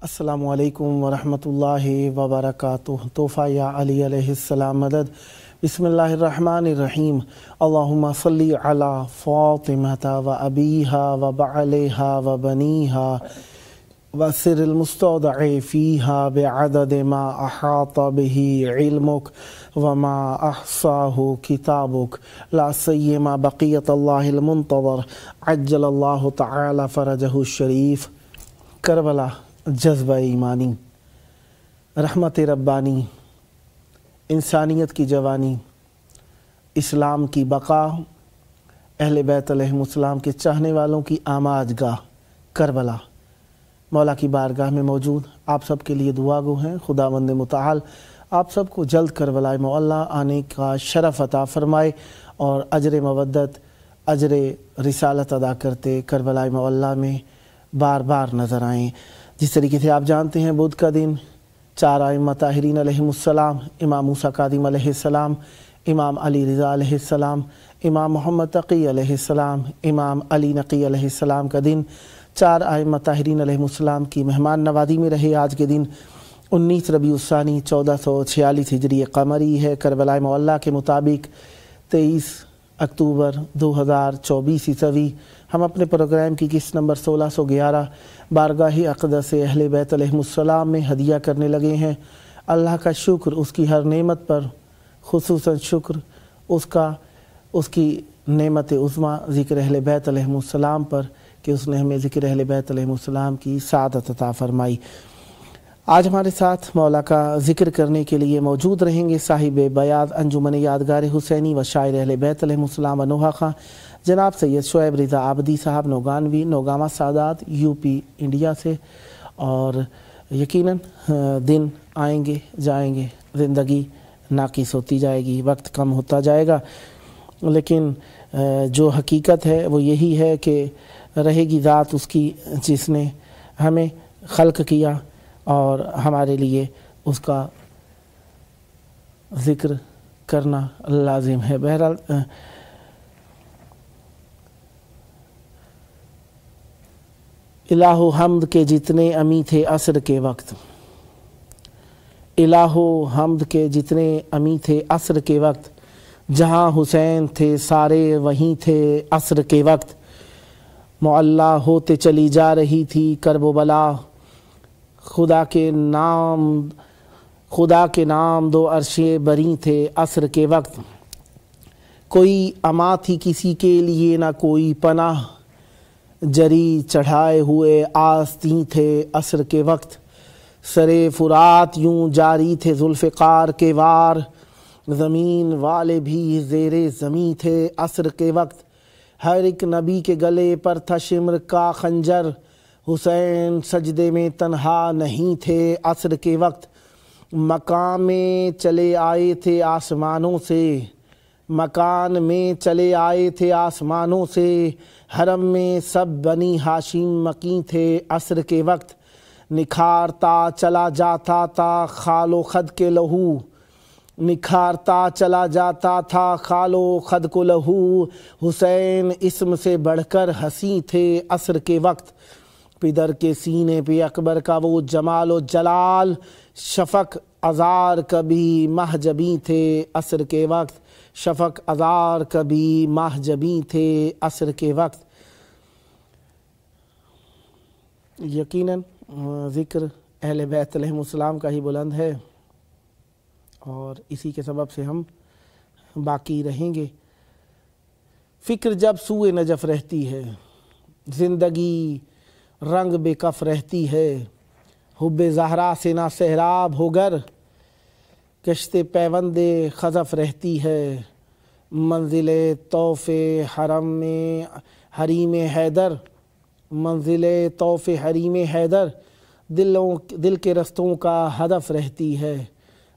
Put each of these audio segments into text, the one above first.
السلام علیکم ورحمۃ اللہ وبرکاتہ۔ تحفہ یا علی علیہ السلام مدد۔ بسم اللہ الرحمن الرحیم۔ اللہم صلی علی فاطمہ و ابیہا و بعلہا و بنیہا وسر المستودع فیہا بعدد ما احاط بہ علمک وما احصاہ کتابک لا سیما بقیت اللہ المنتظر عجل اللہ تعالی فرجہ الشریف۔ کربلا جذبہ ایمانی، رحمت ربانی، انسانیت کی جوانی، اسلام کی بقا، اہل بیت علیہم السلام کے چاہنے والوں کی آماج گاہ کربلا، مولا کی بارگاہ میں موجود آپ سب کے لیے دعا گو ہیں۔ خداوند متعال آپ سب کو جلد کربلائے معلیٰ آنے کا شرف عطا فرمائے اور اجر مودت، اجر رسالت ادا کرتے کربلائے معلیٰ میں بار بار نظر آئیں۔ جس طریقے سے آپ جانتے ہیں بدھ کا دن 4 ائمہ طاہرین علیہم السلام، امام موسیٰ کاظم علیہ السلام، امام علی رضا علیہ السلام، امام محمد تقی علیہ السلام، امام علی نقی علیہ السلام کا دن 4 ائمہ طاہرین علیہم السلام کی مہمان نوازی میں رہے۔ آج کے دن 19 ربیع الثانی 1446 ہجری قمری ہے۔ کربلائے معلیٰ کے مطابق 23 اکتوبر 2024 عیسوی۔ ہم اپنے پروگرام کی قسط نمبر 1611 بارگاہ اقدس اہل بیت علیہم السلام میں ہدیہ کرنے لگے ہیں۔ اللہ کا شکر اس کی ہر نعمت پر، خصوصاً شکر اس کی نعمت عظمیٰ ذکر اہل بیت علیہم السلام پر کہ اس نے ہمیں ذکر اہل بیت علیہم السلام کی سعادت عطا فرمائی۔ آج ہمارے ساتھ مولا کا ذکر کرنے کے لیے موجود رہیں گے صاحب بیات انجمن یادگار حسینی و شاعر اہل بیت علیہم السلام انوہا خاں جناب سید شعیب رضا عابدی صاحب نوگانوی، نوگامہ سادات، یو پی انڈیا سے۔ اور یقیناً دن آئیں گے جائیں گے، زندگی ناقص ہوتی جائے گی، وقت کم ہوتا جائے گا، لیکن جو حقیقت ہے وہ یہی ہے کہ رہے گی ذات اس کی جس نے ہمیں خلق کیا اور ہمارے لیے اس کا ذکر کرنا لازم ہے۔ بہرحال الہ حمد کے جتنے امی تھے عصر کے وقت، الہ حمد کے جتنے امی تھے عصر کے وقت، جہاں حسین تھے سارے وہیں تھے عصر کے وقت، معلیٰ ہوتے چلی جا رہی تھی کرب و بلا، خدا کے نام دو عرش بری تھے عصر کے وقت، کوئی اما تھی کسی کے لیے نہ کوئی پناہ، جری چڑھائے ہوئے آستین تھے عصر کے وقت، سرے فرات یوں جاری تھے ذوالفقار کے وار، زمین والے بھی زیر زمیں تھے عصر کے وقت، ہر ایک نبی کے گلے پر تھا شمر کا خنجر، حسین سجدے میں تنہا نہیں تھے عصر کے وقت، مقام میں چلے آئے تھے آسمانوں سے، مکان میں چلے آئے تھے آسمانوں سے، حرم میں سب بنی ہاشم مقیم تھے عصر کے وقت، نکھارتا چلا جاتا تھا خال و خد کے لہو، نکھارتا چلا جاتا تھا خال و خد کو لہو، حسین اسم سے بڑھ کر ہنسی تھے عصر کے وقت، پدر کے سینے پہ اکبر کا وہ جمال و جلال، شفق ازار کبھی محجبی تھے عصر کے وقت، شفق ازار کبھی محجبی تھے عصر کے وقت۔ یقیناً ذکر اہل بیت علیہم السلام کا ہی بلند ہے اور اسی کے سبب سے ہم باقی رہیں گے۔ فکر جب سوئے نجف رہتی ہے، زندگی رنگ بے کف رہتی ہے، حب زہرا سے نہ سہراب ہو گر، کشت پیوند خزف رہتی ہے، منزل طوف حرم میں حریم حیدر، منزل طوف حریم حیدر دل کے رستوں کا ہدف رہتی ہے،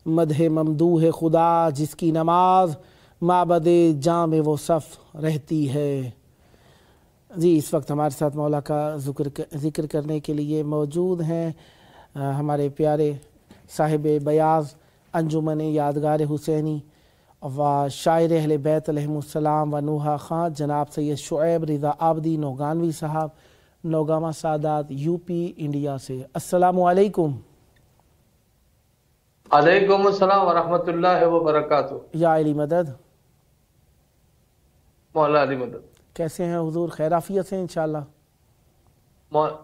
مدح ممدوح خدا جس کی نماز معبد جام و صف رہتی ہے۔ جی اس وقت ہمارے ساتھ مولا کا ذکر کرنے کے لیے موجود ہیں ہمارے پیارے صاحب بیاض انجمن یادگار حسینی و شاعر اہل بیت علیہم السلام و نوحہ خان جناب سید شعیب رضا آبدی نوگانوی صاحب، نوگامہ سادات یو پی انڈیا سے۔ السلام علیکم۔ علیکم السلام ورحمۃ اللہ وبرکاتہ۔ یا علی مدد، مولا علی مدد۔ کیسے ہیں حضور؟ خیر عافیت سے انشاءاللہ؟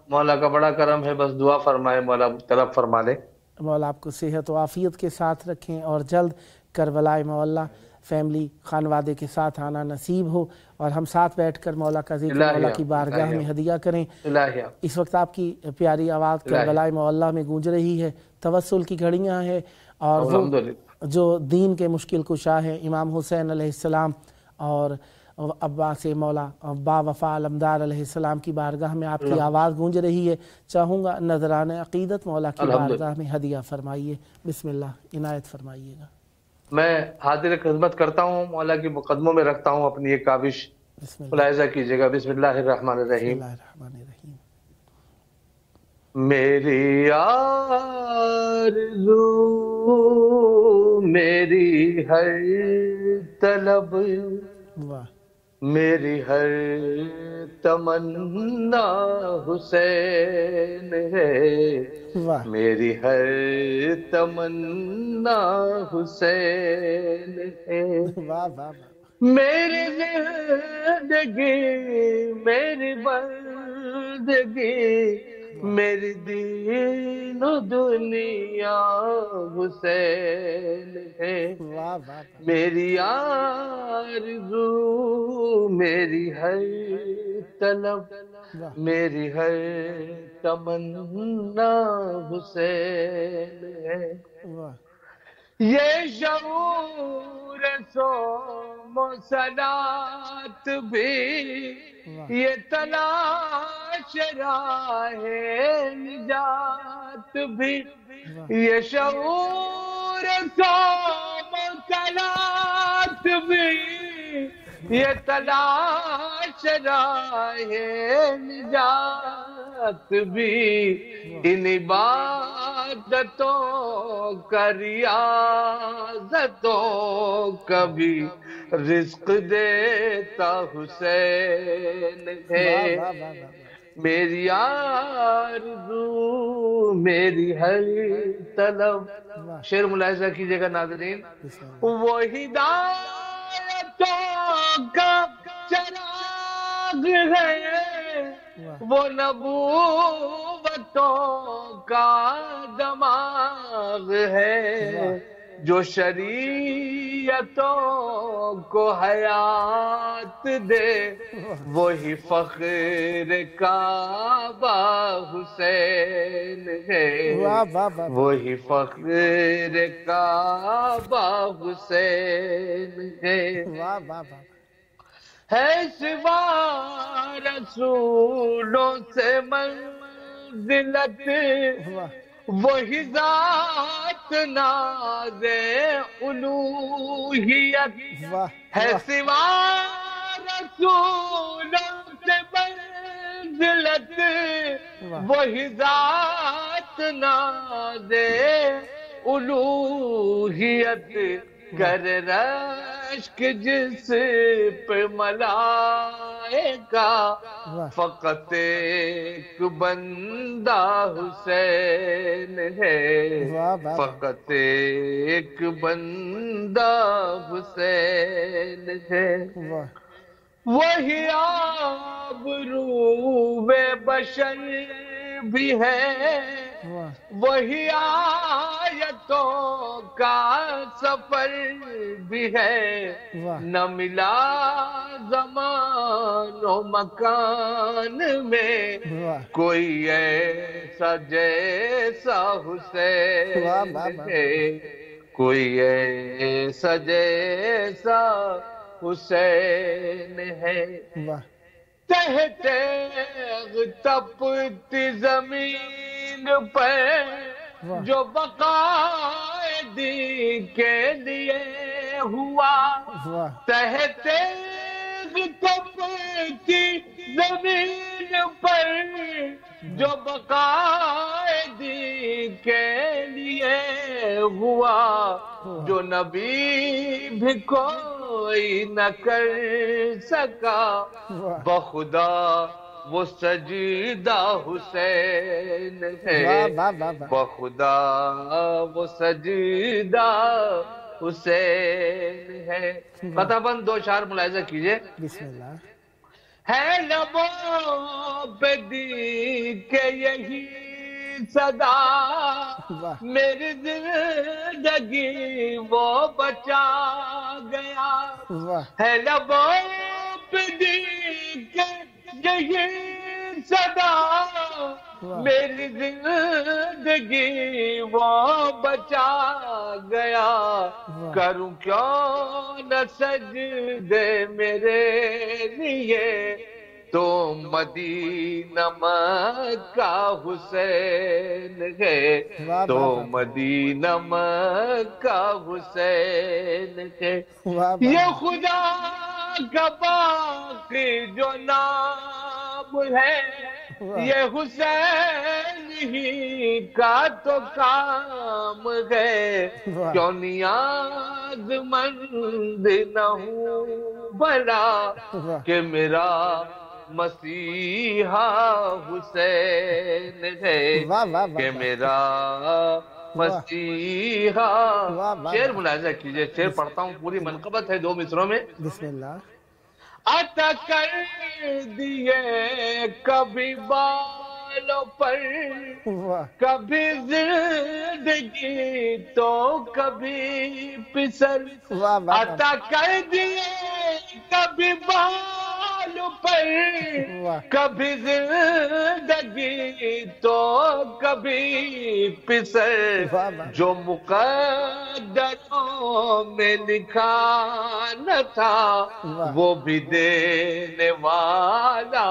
مولا کا بڑا کرم ہے، بس دعا فرمائے، مولا طلب فرما لے۔ مولا آپ کو صحت و عافیت کے ساتھ رکھیں اور جلد کربلائے مولا فیملی خانوادے کے ساتھ آنا نصیب ہو، اور ہم ساتھ بیٹھ کر مولا کا ذکر مولا کی بارگاہ میں ہدیہ کریں۔ اس وقت آپ کی پیاری آواز کربلائے مولا میں گونج رہی ہے، توسل کی گھڑیاں ہیں، اور وہ جو دین کے مشکل کشا ہیں امام حسین علیہ السلام اور ابا سے مولا با وفا علمدار علیہ السلام کی بارگاہ میں آپ کی آواز گونج رہی ہے۔ چاہوں گا نذران عقیدت مولا کی بارگاہ میں ہدیہ فرمائیے، بسم اللہ عنایت فرمائیے گا۔ میں حاضر خدمت کرتا ہوں، مولا کی مقدموں میں رکھتا ہوں اپنی یہ کاوش، ملاحظہ کیجئے گا۔ بسم اللہ الرحمن الرحیم۔ میری آرزو میری ہر طلب میری ہر تمنا حسین ہے، میری ہر تمنا حسین ہے، میری زندگی میری بندگی میری دین و دنیا حسین ہے، میری آرزو میری ہر طلب میری ہر تمنا حسین ہے۔ یہ شعور صوم و صلات بھی، یہ تلاش راہ نجات بھی، یہ شعور صوم و صلات بھی، یہ تلاش راہ نجات بھی، ان عبادتوں کا ریاضتوں کبھی رزق دیتا حسین ہے، میری آرزو میری ہر طلب۔ شعر ملاحظہ کیجئے گا ناظرین۔ وہ ہدایتوں کا چراغ ہے، وہ نبوتوں کا دماغ ہے، جو شریعتوں کو حیات دے، وہی فخر کعبہ حسین ہے، وہی فخر کعبہ حسین ہے۔ ہے سوا رسولوں سے منزلت وہی ذات ناز الوہیت، ہے سوا رسولوں سے منزلت وہی ذات ناز الوہیت، کر رشک جس پہ ملائکہ فقط ایک بندہ حسین ہے، فقط ایک بندہ حسین ہے، وہی آبرو بشر بھی ہے، وہی آیتوں کا سفر بھی ہے، نہ ملا زمان و مکان میں کوئی ایسا جیسا حسین ہے، کوئی ایسا جیسا حسین ہے، واہ تہ تیغ تپتی زمین پر واہ جو بقائدی کے لیے ہوا، واہ تہ تیغ تپتی زمین پر جو بقائدی کے لیے ہوا، جو نبی بھی کوئی نہ کر سکا، واہ بخدا وہ سجدہ حسین ہے، واہ واہ واہ واہ بخدا وہ سجدہ حسین ہے۔ قطع بند دو اشعار ملاحظہ کیجئے۔ بسم اللہ ہے لبوں پہ دی کہ یہی صدا، واہ میری زندگی وہ بچا گیا، واہ ہے لبوں پہ دی کہ یہی صدا، میری زندگی وہ بچا گیا، کروں کیوں نہ سجدے میرے لیے، تو مدینہ مکہ حسین ہے، تو مدینہ مکہ حسین ہے، واہ یہ خدا کا باقی جو نام ہے، یہ حسین ہی کا تو کام ہے، کیوں نیاز مند نہ ہوں بھلا کہ میرا مسیحا حسین ہے، کہ میرا مسیحا۔ شعر ملاحظہ کیجئے، شعر پڑھتا ہوں، پوری منقبت ہے 2 مصروں میں۔ بسم اللہ عطا کر دیے کبھی بالوں پر، واہ کبھی زندگی تو کبھی پسر، واہ واہ عطا کر دیے کبھی بالوں پر، واہ کبھی زندگی تو کبھی پسر، واہ واہ جو مقدروں میں لکھا نہ تھا وہ بھی دینے والا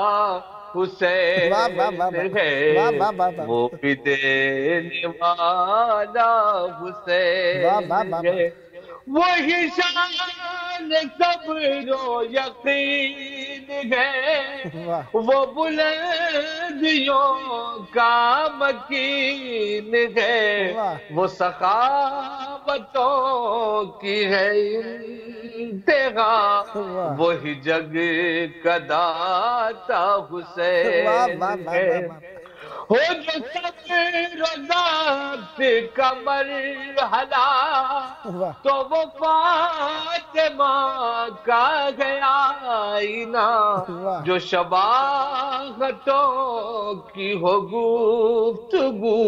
حسین ہے، وہ بھی دینے والا حسین ہے، وہی شان صبر و یقین ہے، وہ بلندیوں کا مکین ہے، وہ سخاوتوں کی ہے انتہا، وہی جگ کا داتا حسین ہے، ہو جو صبر و ذات کا مرحلہ، تو وہ فاطمہ کا گیا آئینہ، جو شباہتوں کی ہو گفتگو،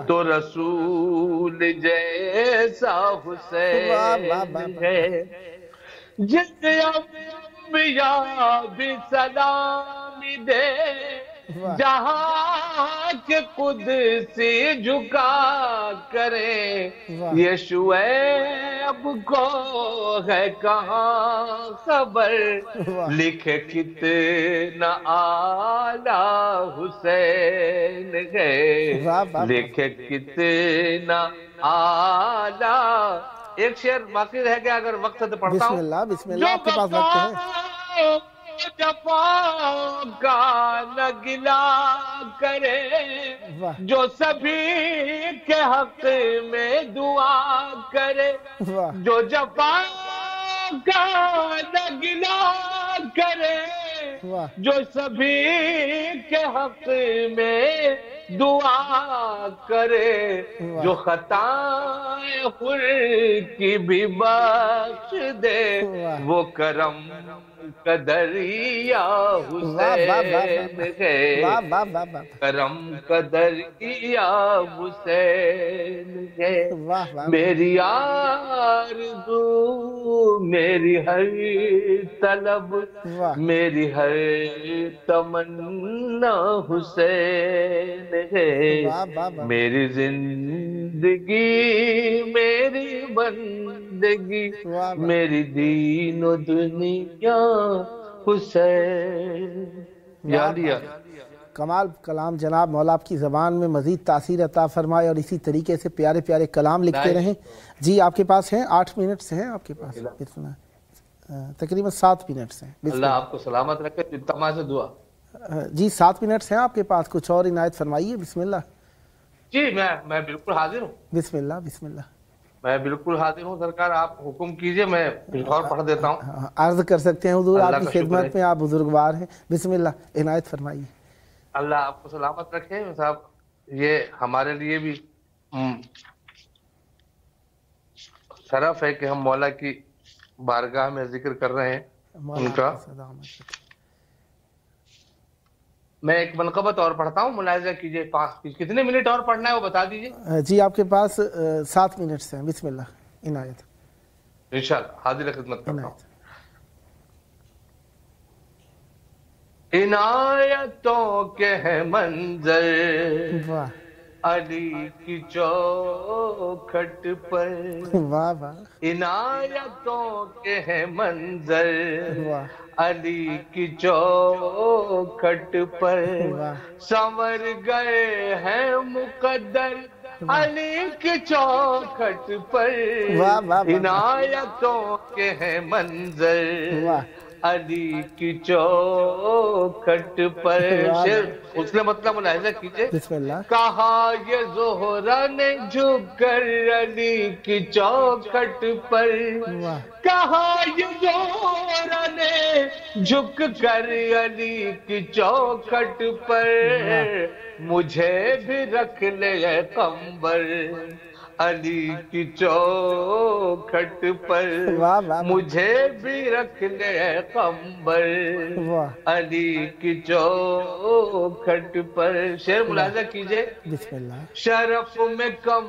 تو رسول جیسا حسین ہے، جس انبیاء بھی سلامی دے، جہاں کے قدسی جھکا کریں، یہ شعیب کو ہے کہاں خبر، لکھے کتنا اعلیٰ حسین ہے، لکھے کتنا اعلیٰ۔ ایک شعر باقی رہ گیا، اگر وقت ہے تو پڑھتا ہوں۔ بسم اللہ بسم اللہ، آپ کے پاس وقت ہے۔ جفا کا نہ گلا کرے، جو سبھی کے حق میں دعا کرے، جو جفا کا نہ گلا کرے، جو سبھی کے حق میں دعا کرے، جو خطائیں خور کی بھی بخش دے، وہ کرم کا دریا حسین ہے، کرم کا دریا حسین ہے، میری آرزو میری ہر طلب واہ میری ہر تمنا حسین ہے واہ واہ واہ میری زندگی میری بندگی واہ واہ میری دین و دنیا حسین یا واہ لیا واہ کمال کلام جناب، مولا آپ کی زبان میں مزید تاثیر عطا فرمائے اور اسی طریقے سے پیارے پیارے کلام لکھتے رہیں۔ جی آپ کے پاس ہیں 8 منٹ سے ہیں آپ کے پاس، تقریباً 7 منٹ سے ہیں۔ اللہ آپ کو سلامت رکھے، تمام سے دعا۔ جی 7 منٹ سے ہیں آپ کے پاس، کچھ اور عنایت فرمائیے۔ بسم اللہ۔ جی میں بالکل حاضر ہوں، بسم اللہ بسم اللہ۔ میں بالکل حاضر ہوں سرکار، آپ حکم کیجئے، میں کچھ اور پڑھ دیتا ہوں۔ عرض کر سکتے ہیں حضور، آپ اللہ کی کا شکر خدمت ہے۔ میں، آپ بزرگوار ہیں۔ بسم اللہ عنایت فرمائیے۔ اللہ آپ کو سلامت رکھے صاحب، یہ ہمارے لیے بھی شرف ہے کہ ہم مولا کی بارگاہ میں ذکر کر رہے ہیں ان کا۔ میں ایک منقبت اور پڑھتا ہوں، ملاحظہ کیجئے، کتنے منٹ اور پڑھنا ہے وہ بتا دیجئے۔ جی آپ کے پاس 7 منٹ سے ہیں۔ بسم اللہ عنایت۔ انشاءاللہ حاضر خدمت کرتا ہوں۔ عنایت۔ عنایتوں کے ہے منظر واہ علی کی چوکھٹ پر، واہ واہ عنایتوں کے ہے منظر واہ علی کی چوکھٹ پر، واہ سنور گئے ہیں مقدر علی کی چوکھٹ پر، واہ واہ واہ عنایتوں کے ہے منظر واہ علی کی چوکھٹ پر۔ شیر اس نے مطلب ملاحظہ کیجئے، بسم اللہ۔ کہا یہ زہرا نے جھک کر علی کی چوکھٹ پر، واہ کہا یہ زہرا نے جھک کر علی کی چوکھٹ پر، مجھے بھی رکھ لے اے قمبر علی کی چوکھٹ پر، واہ واہ مجھے بھی رکھ لے اے قمبر واہ علی کی چوکھٹ پر۔ شعر ملاحظہ کیجئے، بسم اللہ۔ شرف میں کم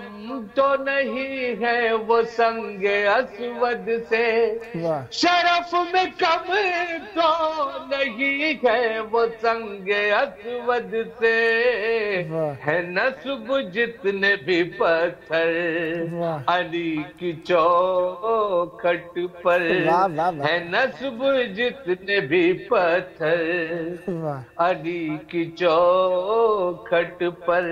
تو نہیں ہے وہ سنگ اسود سے، واہ شرف میں کم تو نہیں ہے وہ سنگ اسود سے، واہ ہے نسب جتنے بھی پتھر واہ علی کی چوکھٹ پر، واہ واہ واہ ہے نسب جتنے بھی پتھر واہ علی کی چوکھٹ پر،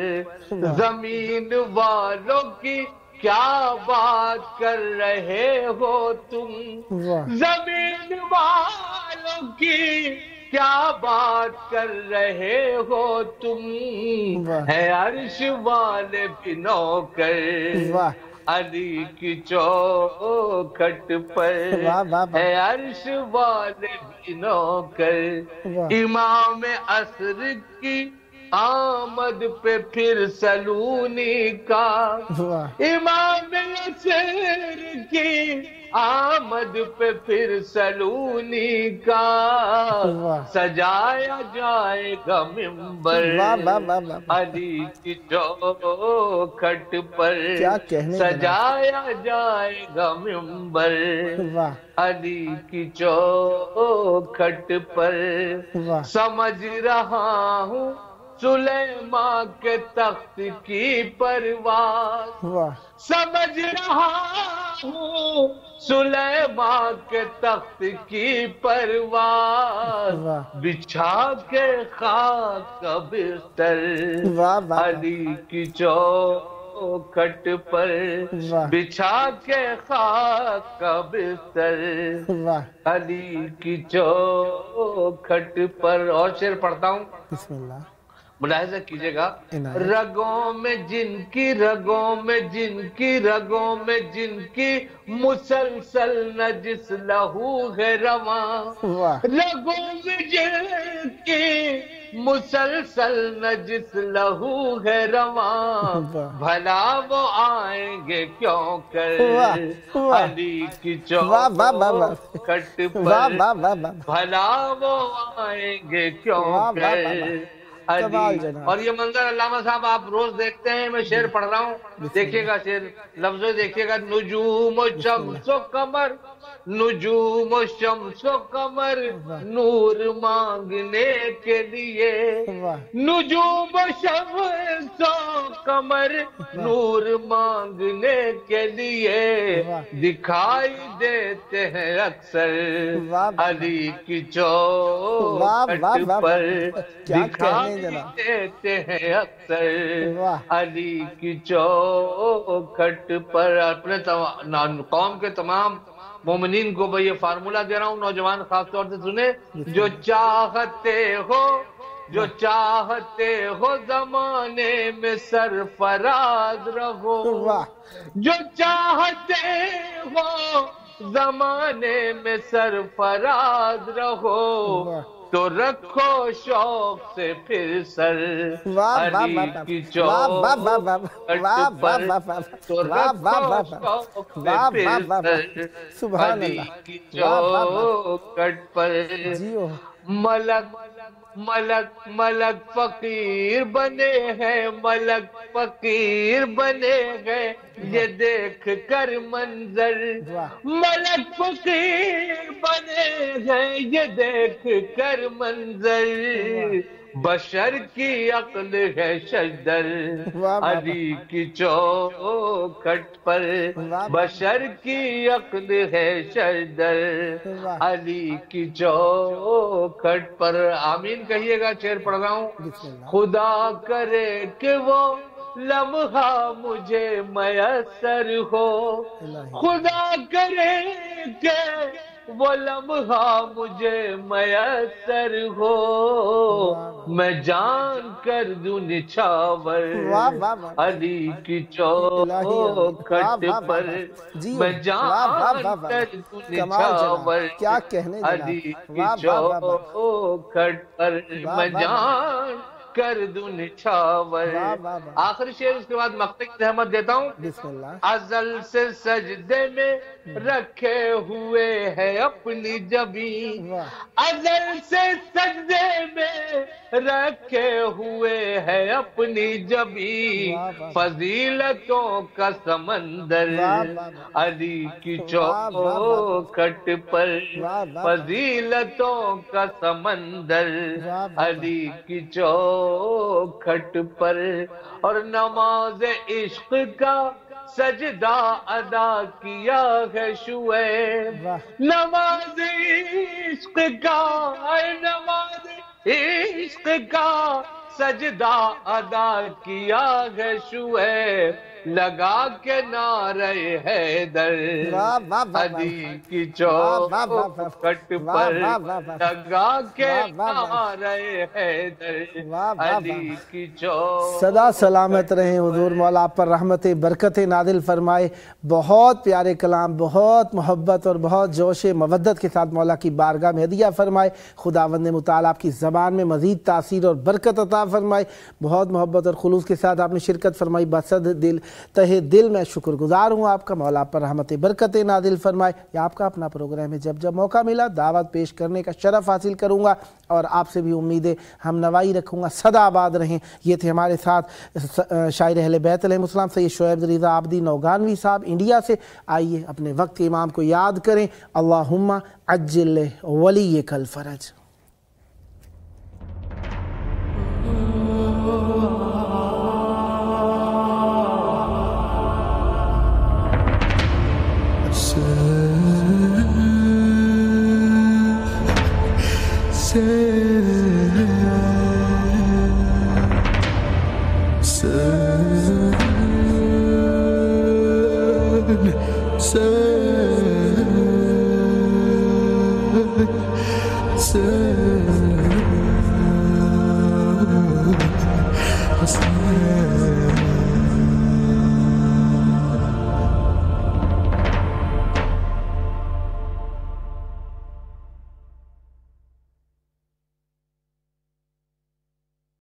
زمین والوں کی کیا بات کر رہے ہو تم، واہ زمین والوں کی کیا بات کر رہے ہو تم، واہ ہے عرش والے بھی نوکر واہ علی کی چوکھٹ پر، واہ واہ واہ ہے عرش والے بھی نوکر، واہ امام عصر کی آمد پہ پھر سلونی کا، واہ امام عصر کی آمد پہ پھر سلونی کا، واہ سجایا جائے گا ممبر واہ واہ واہ واہ علی کی چوکھٹ پر، کیا کہنے کا سجایا جائے گا ممبر واہ علی کی چوکھٹ پر، واہ سمجھ رہا ہوں سلیمان کے تخت کی پرواز، واہ سمجھ رہا ہوں سلیمان کے تخت کی پرواز، واہ بچھا کے خاک کا بستر واہ واہ علی کی چوکھٹ پر، واہ بچھا کے خاک کا بستر واہ علی کی چوکھٹ پر۔ اور شعر پڑھتا ہوں، بسم اللہ ملاحظہ کیجئے گا، عنایت۔ رگوں میں جن کی رگوں میں جن کی رگوں میں جن کی مسلسل نجس لہو ہے رواں، واہ رگوں میں جن کی مسلسل نجس لہو ہے رواں، واہ بھلا وہ آئیں گے کیوں کر واہ واہ علی کی واہ واہ واہ واہ چوکھٹ واہ پر، واہ واہ واہ بھلا وہ آئیں گے کیوں واہ واہ واہ کر کمال علی. جناب. اور یہ منظر علامہ صاحب آپ روز دیکھتے ہیں, میں شعر پڑھ رہا ہوں, دیکھیے گا شعر, لفظوں دیکھیے گا. نجوم و شمس و قمر, نجوم و شمس و قمر نور مانگنے کے لیے, نجوم و شمس و قمر نور مانگنے کے لیے دکھائی دیتے ہیں اکثر علی کی چوکھٹ پر, دکھائی دیتے ہیں اکثر علی کی چوکھٹ پر. اپنے قوم کے تمام مومنین کو میں یہ فارمولہ دے رہا ہوں, نوجوان خاص طور سے سنیں, جو چاہتے ہو, جو چاہتے ہو زمانے میں سرفراز رہو, جو چاہتے ہو زمانے میں سرفراز رہو, تو رکھو شوق سے پھر سر علی کی چوکھٹ پر, تو رکھو شوق سے پھر سر علی کی چوکھٹ پر. ملک ملک ملک فقیر بنے ہیں, ملک فقیر بنے ہیں یہ دیکھ کر منظر, ملک فقیر بنے ہیں یہ دیکھ کر منظر, بشر کی عقل ہے شجدر علی کی چوکھٹ پر, بشر کی عقل ہے شجدر علی کی چوکھٹ پر. آمین کہیے گا, شعر پڑھ رہا ہوں. خدا کرے کہ وہ لمحہ مجھے میسر ہو, خدا کرے کہ وہ لمحہ مجھے میسر ہو, میں جان کر دوں نچھاور علی کی چوکھٹ پر, میں جان کر دوں نچھاور علی کی چوکھٹ پر, میں جان کر دوں نچھاور. آخری شعر, اس کے بعد مقطع کی رحمت دیتا ہوں. ازل سے سجدے میں رکھے ہوئے ہے اپنی جبیں, ازل سے سجدے میں رکھے ہوئے ہے اپنی جبیں, فضیلتوں کا سمندر علی کی چوکھٹ پر, فضیلتوں کا سمندر علی کی چوکھٹ پر. اور نماز عشق کا سجدہ ادا کیا ہے شعیب, نماز عشق کا, نماز عشق کا سجدہ ادا کیا ہے شعیب, لگا کے نعرہ حیدر علی کی چوکھٹ پر, لگا کے نعرہ حیدر علی کی چوکھٹ. صدا سلامت رہیں حضور, مولا آپ پر رحمت برکت نازل فرمائے. بہت پیارے کلام, بہت محبت اور بہت جوش مودت کے ساتھ مولا کی بارگاہ میں ہدیہ فرمائے. خداوند متعال آپ کی زبان میں مزید تاثیر اور برکت عطا فرمائے. بہت محبت اور خلوص کے ساتھ آپ نے شرکت فرمائی. بصد دل, تہ دل میں شکر گزار ہوں آپ کا. مولا آپ پر رحمت برکت نازل فرمائے. یہ آپ کا اپنا پروگرام ہے, جب جب موقع ملا دعوت پیش کرنے کا شرف حاصل کروں گا, اور آپ سے بھی امیدیں ہم نوائی رکھوں گا. صدا آباد رہیں. یہ تھے ہمارے ساتھ شاعر اہل بیت علیہ السلام سید شعیب رضا عابدی نوگانوی صاحب انڈیا سے. آئیے اپنے وقت کے امام کو یاد کریں. اللہم عجل ولیک الفرج. Say